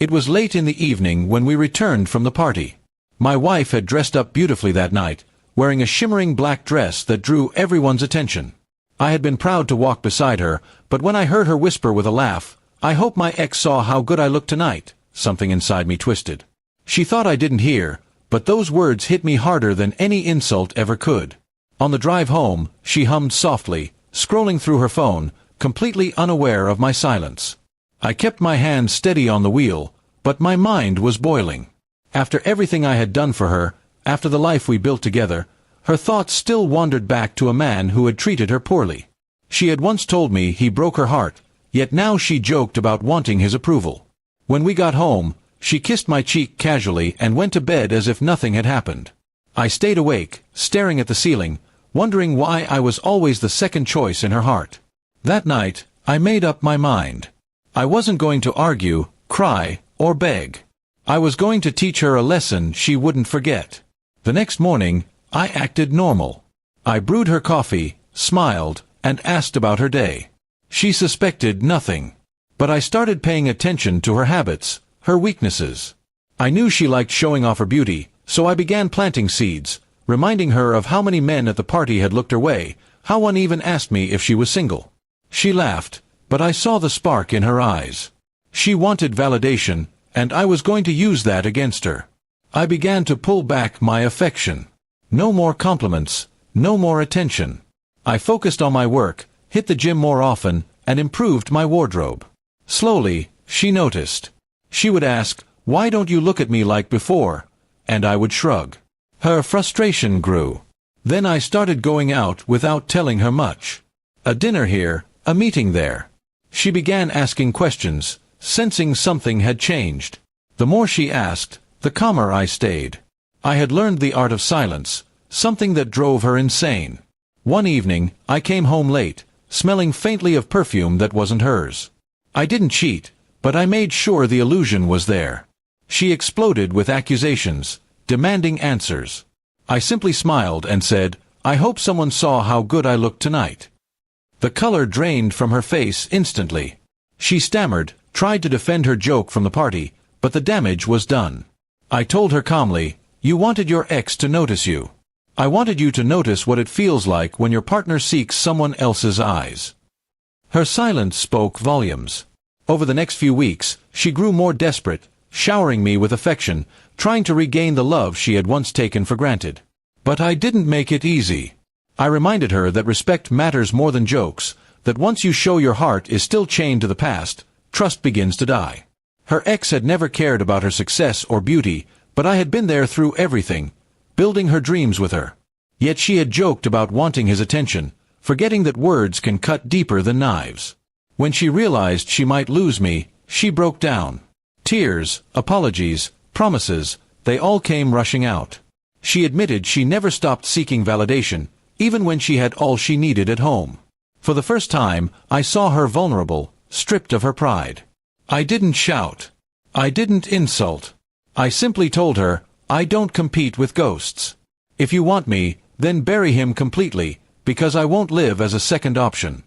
It was late in the evening when we returned from the party. My wife had dressed up beautifully that night, wearing a shimmering black dress that drew everyone's attention. I had been proud to walk beside her, but when I heard her whisper with a laugh, "I hope my ex saw how good I look tonight," something inside me twisted. She thought I didn't hear, but those words hit me harder than any insult ever could. On the drive home, she hummed softly, scrolling through her phone, completely unaware of my silence. I kept my hand steady on the wheel, but my mind was boiling. After everything I had done for her, after the life we built together, her thoughts still wandered back to a man who had treated her poorly. She had once told me he broke her heart, yet now she joked about wanting his approval. When we got home, she kissed my cheek casually and went to bed as if nothing had happened. I stayed awake, staring at the ceiling, wondering why I was always the second choice in her heart. That night, I made up my mind. I wasn't going to argue, cry, or beg. I was going to teach her a lesson she wouldn't forget. The next morning, I acted normal. I brewed her coffee, smiled, and asked about her day. She suspected nothing. But I started paying attention to her habits, her weaknesses. I knew she liked showing off her beauty, so I began planting seeds, reminding her of how many men at the party had looked her way, how one even asked me if she was single. She laughed, but I saw the spark in her eyes. She wanted validation, and I was going to use that against her. I began to pull back my affection. No more compliments, no more attention. I focused on my work, hit the gym more often, and improved my wardrobe. Slowly, she noticed. She would ask, "Why don't you look at me like before?" And I would shrug. Her frustration grew. Then I started going out without telling her much. A dinner here, a meeting there. She began asking questions, sensing something had changed. The more she asked, the calmer I stayed. I had learned the art of silence, something that drove her insane. One evening, I came home late, smelling faintly of perfume that wasn't hers. I didn't cheat, but I made sure the illusion was there. She exploded with accusations, demanding answers. I simply smiled and said, "I hope someone saw how good I looked tonight." The color drained from her face instantly. She stammered, tried to defend her joke from the party, but the damage was done. I told her calmly, "You wanted your ex to notice you. I wanted you to notice what it feels like when your partner seeks someone else's eyes." Her silence spoke volumes. Over the next few weeks, she grew more desperate, showering me with affection, trying to regain the love she had once taken for granted. But I didn't make it easy. I reminded her that respect matters more than jokes, that once you show your heart is still chained to the past, trust begins to die. Her ex had never cared about her success or beauty, but I had been there through everything, building her dreams with her. Yet she had joked about wanting his attention, forgetting that words can cut deeper than knives. When she realized she might lose me, she broke down. Tears, apologies, promises, they all came rushing out. She admitted she never stopped seeking validation, even when she had all she needed at home. For the first time, I saw her vulnerable, stripped of her pride. I didn't shout. I didn't insult. I simply told her, "I don't compete with ghosts. If you want me, then bury him completely, because I won't live as a second option."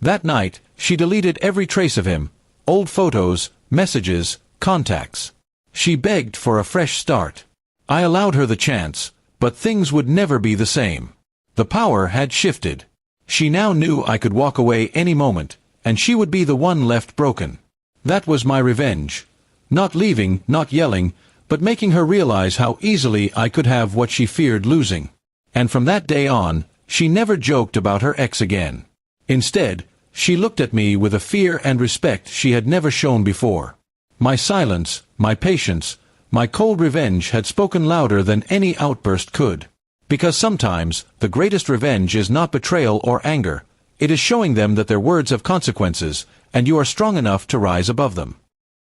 That night, she deleted every trace of him, old photos, messages, contacts. She begged for a fresh start. I allowed her the chance, but things would never be the same. The power had shifted. She now knew I could walk away any moment, and she would be the one left broken. That was my revenge. Not leaving, not yelling, but making her realize how easily I could have what she feared losing. And from that day on, she never joked about her ex again. Instead, she looked at me with a fear and respect she had never shown before. My silence, my patience, my cold revenge had spoken louder than any outburst could. Because sometimes, the greatest revenge is not betrayal or anger. It is showing them that their words have consequences, and you are strong enough to rise above them.